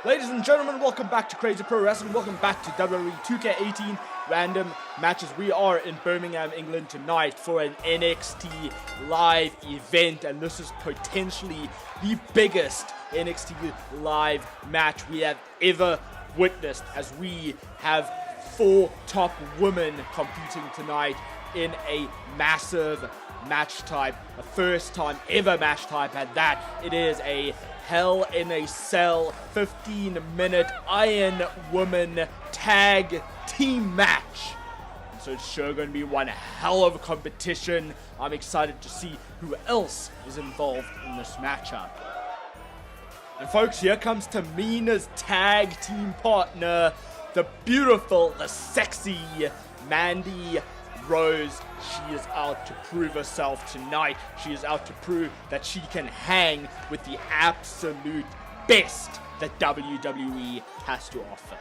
Ladies and gentlemen, welcome back to Crazy Pro Wrestling. Welcome back to WWE 2K18 random matches. We are in Birmingham, England tonight for an NXT Live Event, and this is potentially the biggest NXT Live match we have ever witnessed, as we have 4 top women competing tonight in a massive match type, a first time ever match type at that. It is a Hell in a Cell 15-minute Iron Woman tag team match. So it's sure going to be one hell of a competition. I'm excited to see who else is involved in this matchup. And folks, here comes Tamina's tag team partner, the beautiful, the sexy Mandy Rose. She is out to prove herself tonight. She is out to prove that she can hang with the absolute best that WWE has to offer.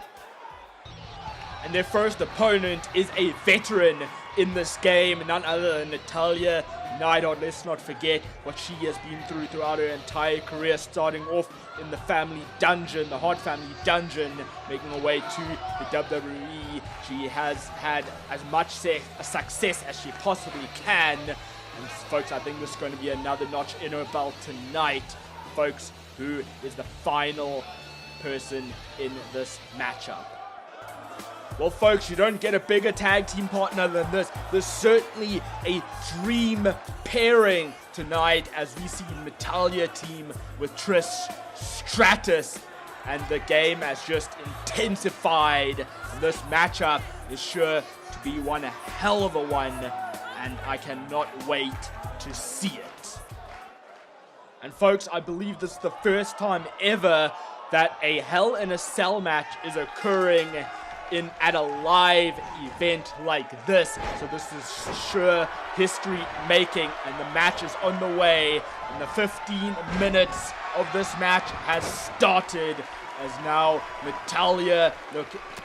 And their first opponent is a veteran in this game, none other than Natalya. Let's not forget what she has been through throughout her entire career, starting off in the family dungeon, the Hart family dungeon, making her way to the WWE. She has had as much success as she possibly can. And folks, I think this is going to be another notch in her belt tonight. Folks, who is the final person in this matchup? Well, folks, you don't get a bigger tag team partner than this. There's certainly a dream pairing tonight, as we see Natalya team with Trish Stratus, and the game has just intensified. This matchup is sure to be one hell of a one, and I cannot wait to see it. And folks, I believe this is the first time ever that a Hell in a Cell match is occurring at a live event like this. So this is sure history making, and the match is on the way, and the 15 minutes of this match has started, as now Natalya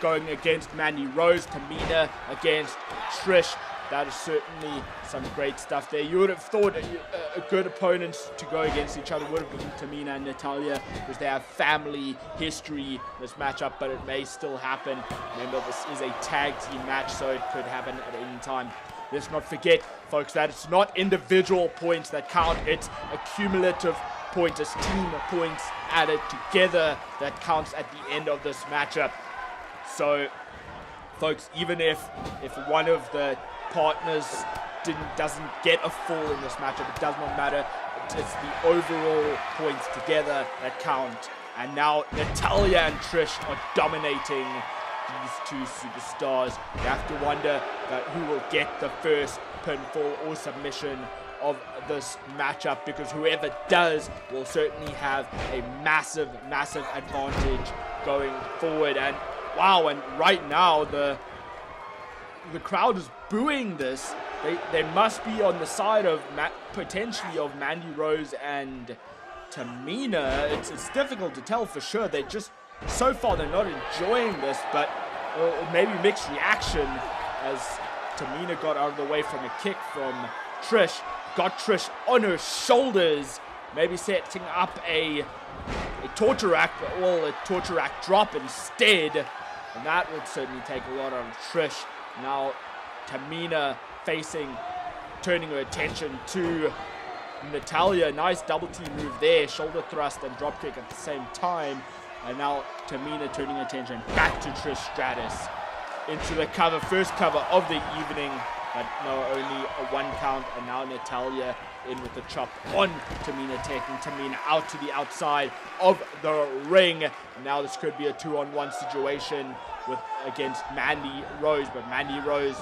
going against Mandy Rose, Tamina against Trish. That is certainly some great stuff there. You would have thought a good opponents to go against each other would have been Tamina and Natalya, because they have family history, this matchup, but it may still happen. Remember, this is a tag team match, so it could happen at any time. Let's not forget, folks, that it's not individual points that count, it's a cumulative point, it's team points added together that counts at the end of this matchup. So, folks, even if one of the partners doesn't get a fall in this matchup, it does not matter. It's the overall points together that count. And now Natalya and Trish are dominating these two superstars. You have to wonder who will get the first pinfall or submission of this matchup, because whoever does will certainly have a massive advantage going forward. And wow, and right now the crowd is booing this. They must be on the side of potentially of Mandy Rose and Tamina. It's difficult to tell for sure. They just, so far they're not enjoying this, but maybe mixed reaction, as Tamina got out of the way from a kick from Trish, got Trish on her shoulders, maybe setting up a torture rack, a torture rack drop instead, and that would certainly take a lot out of Trish. Now Tamina turning her attention to Natalya. Nice double team move there, shoulder thrust and drop kick at the same time. And now Tamina turning attention back to Trish Stratus into the cover, first cover of the evening, but no, only a 1 count. And now Natalya in with the chop on Tamina, taking Tamina out to the outside of the ring. And now this could be a 2-on-1 situation against Mandy Rose, but Mandy Rose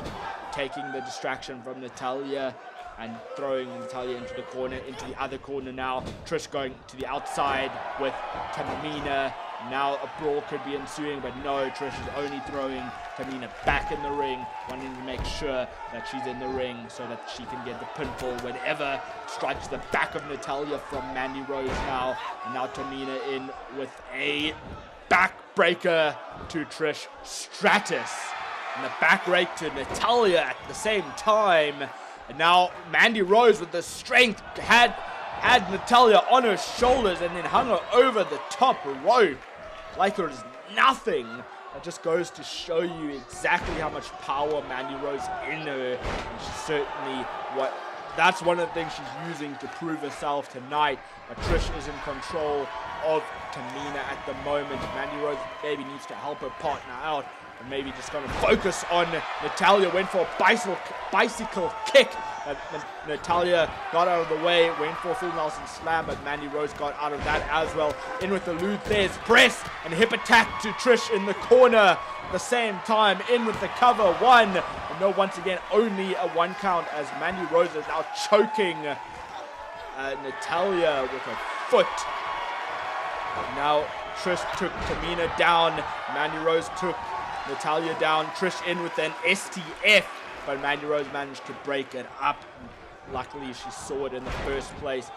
taking the distraction from Natalya and throwing Natalya into the corner, into the other corner now. Trish going to the outside with Tamina. Now a brawl could be ensuing, but no, Trish is only throwing Tamina back in the ring, wanting to make sure that she's in the ring so that she can get the pinfall whenever. Strikes the back of Natalya from Mandy Rose now. And now Tamina in with a backbreaker to Trish Stratus. And the back rake to Natalya at the same time. And now Mandy Rose with the strength had Natalya on her shoulders and then hung her over the top rope. like it was nothing. It just goes to show you exactly how much power Mandy Rose in her. And she's certainly that's one of the things she's using to prove herself tonight. But Trish is in control of Tamina at the moment. Mandy Rose maybe needs to help her partner out. And maybe just going to focus on Natalya. Went for a bicycle kick. Natalya got out of the way. Went for a full Nelson slam. But Mandy Rose got out of that as well. In with the Lou Thez press. And hip attack to Trish in the corner. At the same time, in with the cover. One. And no, once again, only a 1 count as Mandy Rose is now choking Natalya with a foot. And now Trish took Tamina down. Mandy Rose took Natalya down. Trish in with an STF, but Mandy Rose managed to break it up. Luckily, she saw it in the first place.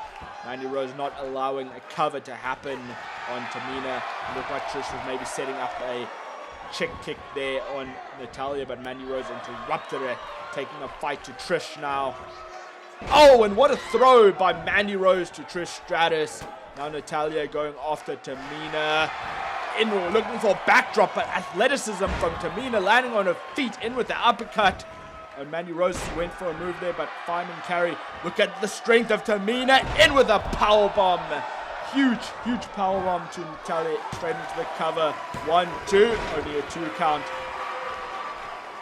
Mandy Rose not allowing a cover to happen on Tamina. It looked like Trish was maybe setting up a chick kick there on Natalya, but Mandy Rose interrupted it, taking a fight to Trish now. Oh, and what a throw by Mandy Rose to Trish Stratus. Now Natalya going after Tamina. In looking for a backdrop, but athleticism from Tamina landing on her feet, in with the uppercut. And Mandy Rose went for a move there, but fireman carry. Look at the strength of Tamina, in with a powerbomb. Huge powerbomb to Natalya, straight into the cover. 1, 2, only a 2 count.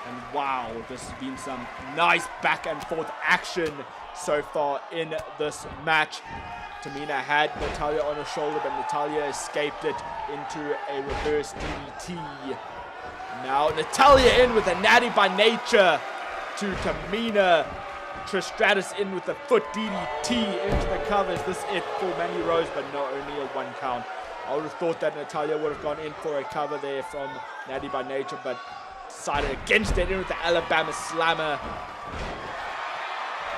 And wow, this has been some nice back and forth action so far in this match. Tamina had Natalya on her shoulder, but Natalya escaped it into a reverse DDT. Now Natalya in with a natty by nature to Tamina. Trish Stratus in with the foot DDT into the cover. Is this it for Mandy Rose? But no, only a 1 count. I would have thought that Natalya would have gone in for a cover there from Natty by nature, but decided against it, in with the Alabama Slammer.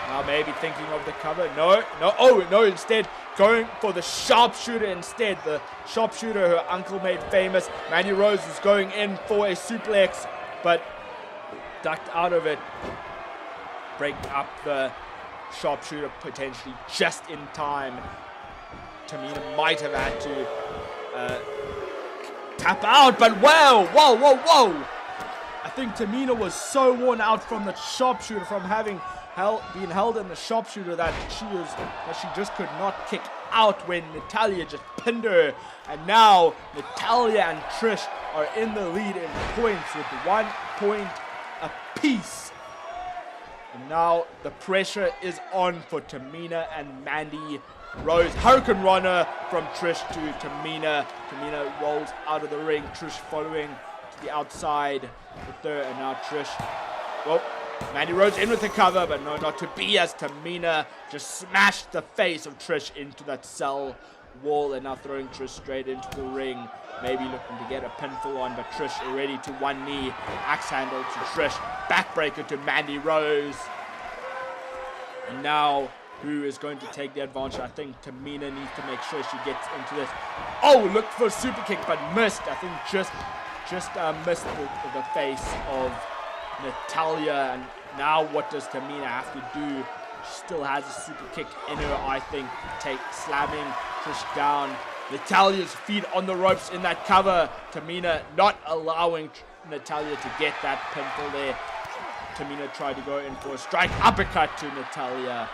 Now maybe thinking of the cover. No, instead going for the sharpshooter instead. The sharpshooter her uncle made famous. Mandy Rose is going in for a suplex, but ducked out of it. Breaking up the sharpshooter potentially just in time. Tamina might have had to tap out, but whoa. I think Tamina was so worn out from the sharpshooter, from having being held in the sharpshooter, that she just could not kick out when Natalya just pinned her. And now Natalya and Trish are in the lead in points with 1 point apiece. And now the pressure is on for Tamina and Mandy Rose. Hurricane Runner from Trish to Tamina. Tamina rolls out of the ring. Trish following to the outside with her. And now Trish, well, Mandy Rose in with the cover, but no, not to be, as Tamina just smashed the face of Trish into that cell wall. And now throwing Trish straight into the ring. Maybe looking to get a pinfall on, but Trish already to one knee. Axe handle to Trish. Backbreaker to Mandy Rose. And now, who is going to take the advantage? I think Tamina needs to make sure she gets into this. Oh, looked for a super kick, but missed. I think just missed the face of Natalya. And now what does Tamina have to do? She still has a super kick in her, I think. Slamming Trish down. Natalya's feet on the ropes in that cover. Tamina not allowing Natalya to get that pinfall there. Tamina tried to go in for a strike uppercut to Natalya.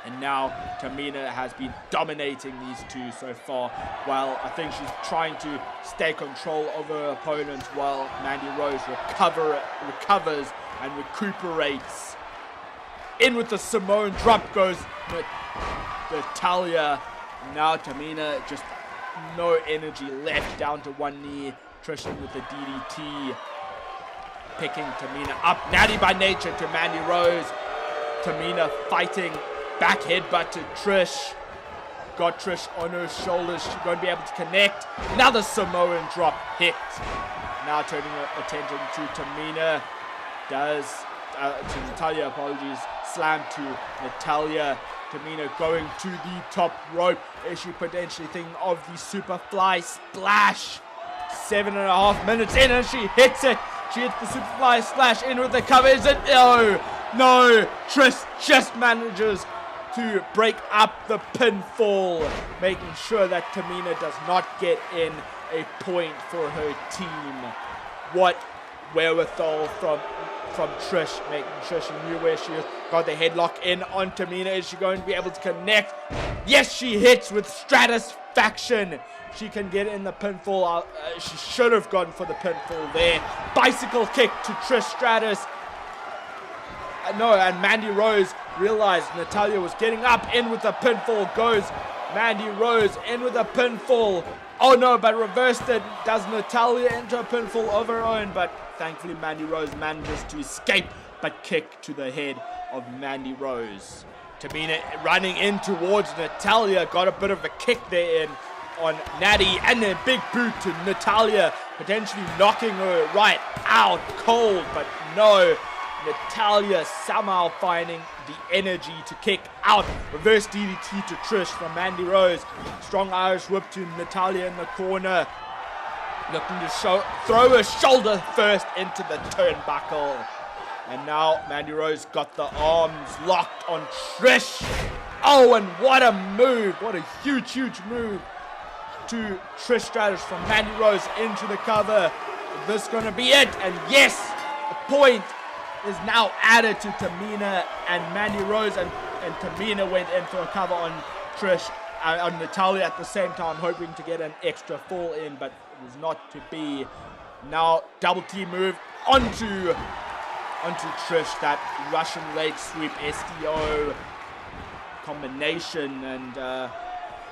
And now Tamina has been dominating these two so far, while I think she's trying to stay control over her opponent, while Mandy Rose recovers and recuperates. In with the Samoan drop goes Natalya. Now Tamina, just no energy left, down to one knee. Trish in with the DDT. Picking Tamina up. Natty by nature to Mandy Rose. Tamina fighting. Back headbutt to Trish. Got Trish on her shoulders. She's going to be able to connect. Another Samoan drop hit. Now turning her attention to Tamina. To Natalya, apologies. Slam to Natalya. Tamina going to the top rope. Is she potentially thinking of the Superfly Splash? 7.5 minutes in and she hits it. She hits the Superfly Splash in with the cover. Is it? No. Trish just manages to break up the pinfall, making sure that Tamina does not get in a point for her team. What wherewithal from Trish, making sure she knew where she is. Got the headlock in on Tamina. Is she going to be able to connect? Yes, she hits with Stratusfaction. She can get in the pinfall. She should have gone for the pinfall there. Bicycle kick to Trish Stratus. No, and Mandy Rose realized Natalya was getting up. In with the pinfall goes Mandy Rose. In with a pinfall. Oh no, but reversed it. Does Natalya enter a pinfall of her own? But thankfully Mandy Rose manages to escape. But kick to the head of Mandy Rose. Tamina running in towards Natalya. Got a bit of a kick there in on Natty. And then big boot to Natalya. Potentially knocking her right out cold. But no. Natalya somehow finding the energy to kick out. Reverse DDT to Trish from Mandy Rose. Strong Irish whip to Natalya in the corner. Looking to throw her shoulder first into the turnbuckle. And now Mandy Rose got the arms locked on Trish. Oh, and what a move. What a huge move to Trish Stratus from Mandy Rose into the cover. Is this going to be it? And yes, a point is now added to Tamina and Mandy Rose, and Tamina went in for a cover on Trish, on Natalya at the same time, hoping to get an extra fall in, but it was not to be. Now double T move onto Trish, that Russian leg sweep STO combination, and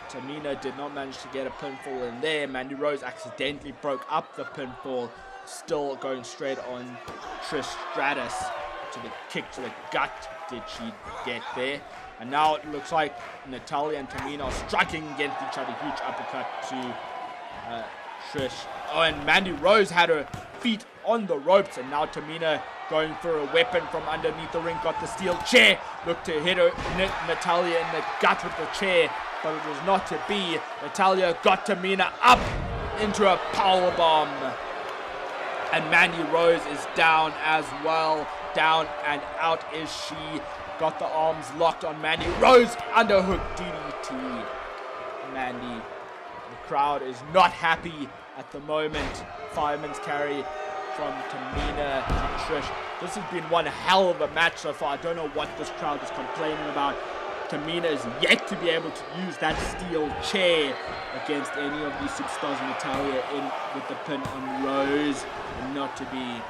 Tamina did not manage to get a pinfall in there. Mandy Rose accidentally broke up the pinfall. Still going straight on Trish Stratus to the kick to the gut. Did she get there? And now it looks like Natalya and Tamina are striking against each other. Huge uppercut to Trish. Oh, and Mandy Rose had her feet on the ropes, and now Tamina going for a weapon from underneath the ring. Got the steel chair. Looked to hit Natalya in the gut with the chair, but it was not to be. Natalya got Tamina up into a powerbomb. And Mandy Rose is down as well. Down and out is she. Got the arms locked on Mandy Rose. Underhook DDT. Mandy. The crowd is not happy at the moment. Fireman's carry from Tamina to Trish. This has been one hell of a match so far. I don't know what this crowd is complaining about. Tamina is yet to be able to use that steel chair against any of these superstars. Natalya in with the pin on Rose, and not to be.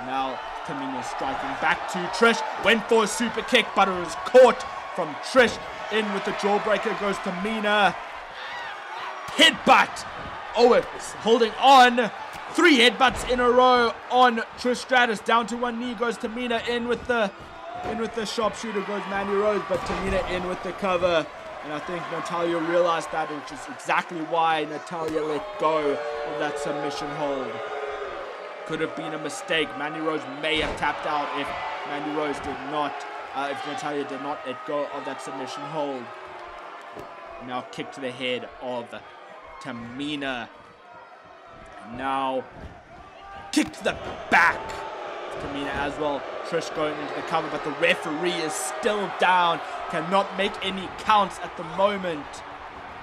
Now Tamina striking back to Trish. Went for a super kick, but it was caught from Trish. In with the jawbreaker goes Tamina. Headbutt. Oh, it's holding on. 3 headbutts in a row on Trish Stratus. Down to one knee goes Tamina. In with the sharpshooter goes Mandy Rose, but Tamina in with the cover. And I think Natalya realized that, which is exactly why Natalya let go of that submission hold. Could have been a mistake. Mandy Rose may have tapped out if Natalya did not let go of that submission hold. Now kick to the head of Tamina. Now kick to the back. Tamina as well. Trish going into the cover, but the referee is still down. Cannot make any counts at the moment.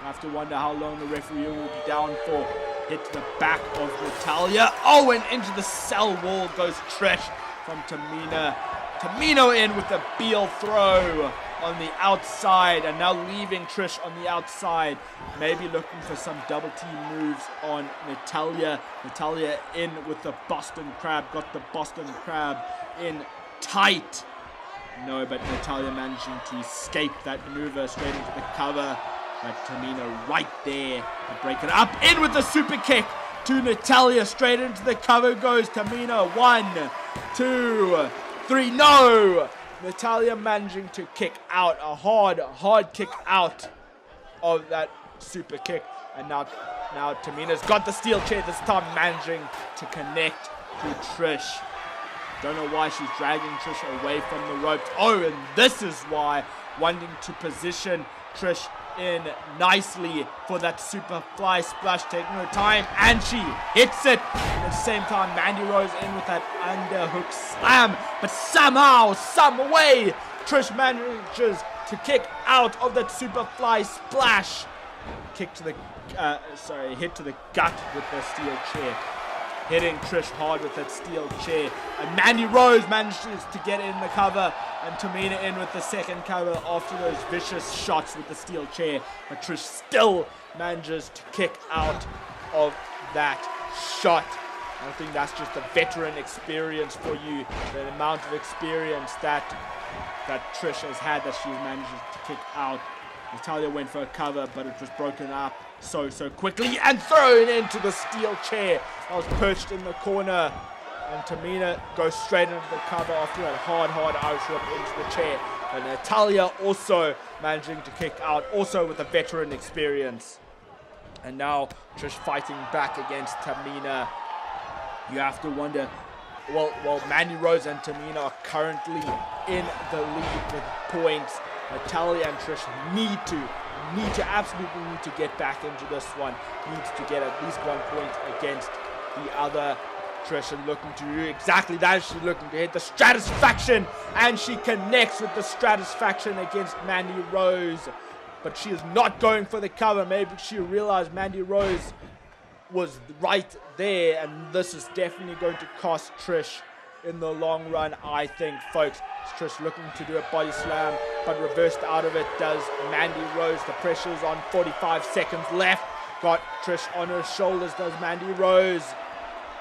I have to wonder how long the referee will be down for. Hit to the back of Natalya. Oh, and into the cell wall goes Trish from Tamina. Tamina in with the Beal throw on the outside, and now leaving Trish on the outside. Maybe looking for some double T moves on Natalya. Natalya in with the Boston Crab. Got the Boston Crab in tight. No, but Natalya managing to escape that maneuver straight into the cover. But Tamina right there to break it up. In with the super kick to Natalya. Straight into the cover goes Tamina. 1, 2, 3. No! Natalya managing to kick out. A hard kick out of that super kick. And now Tamina's got the steel chair this time, managing to connect to Trish. Don't know why she's dragging Trish away from the ropes. Oh, and this is why. Wanting to position Trish in nicely for that super fly splash, taking her time, and she hits it. At the same time, Mandy Rose in with that underhook slam, but somehow, some way, Trish manages to kick out of that super fly splash. hit to the gut with the steel chair. Hitting Trish hard with that steel chair. And Mandy Rose manages to get in the cover. And Tamina in with the second cover after those vicious shots with the steel chair. But Trish still manages to kick out of that shot. I think that's just a veteran experience for you. The amount of experience that Trish has had that she's managed to kick out. Natalya went for a cover, but it was broken up so quickly and thrown into the steel chair that was perched in the corner. And Tamina goes straight into the cover after that hard Irish whip into the chair. And Natalya also managing to kick out, also with a veteran experience. And now Trish fighting back against Tamina. You have to wonder, well, Mandy Rose and Tamina are currently in the lead with points. Natalya and Trish absolutely need to get back into this one. Needs to get at least 1 point against the other. Trish is looking to do exactly that. She's looking to hit the Stratusfaction, and she connects with the Stratusfaction against Mandy Rose. But she is not going for the cover. Maybe she realized Mandy Rose was right there, and this is definitely going to cost Trish in the long run, I think, folks. Trish looking to do a body slam, but reversed out of it does Mandy Rose. The pressure's on, 45 seconds left. Got Trish on her shoulders, does Mandy Rose.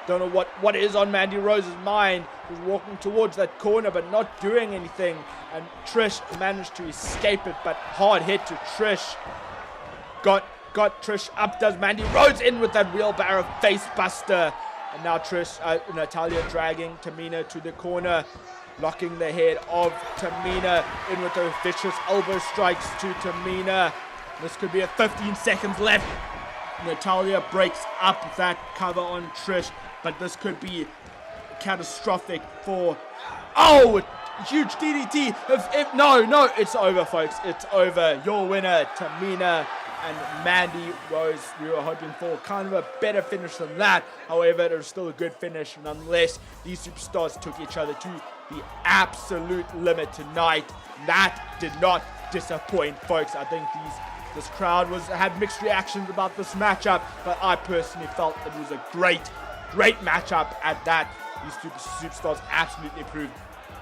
Don't know what is on Mandy Rose's mind. She's walking towards that corner, but not doing anything. And Trish managed to escape it, but hard hit to Trish. Got Trish up, does Mandy Rose in with that wheelbarrow face buster. And now Natalya dragging Tamina to the corner, locking the head of Tamina in with those vicious elbow strikes to Tamina. This could be a 15 seconds left. Natalya breaks up that cover on Trish, but this could be catastrophic for... Oh, huge DDT. No, it's over, folks. It's over. Your winner, Tamina and Mandy Rose. We were hoping for kind of a better finish than that. However, it was still a good finish nonetheless. These superstars took each other to the absolute limit tonight. That did not disappoint, folks. I think this crowd had mixed reactions about this matchup, but I personally felt it was a great matchup at that. These two superstars absolutely proved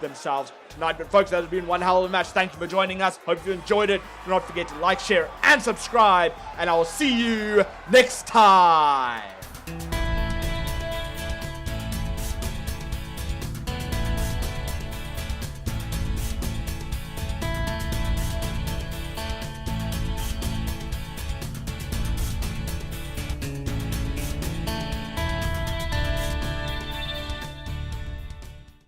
themselves tonight. But folks, that has been one hell of a match. Thank you for joining us. Hope you enjoyed it. Do not forget to like, share, and subscribe, and I will see you next time.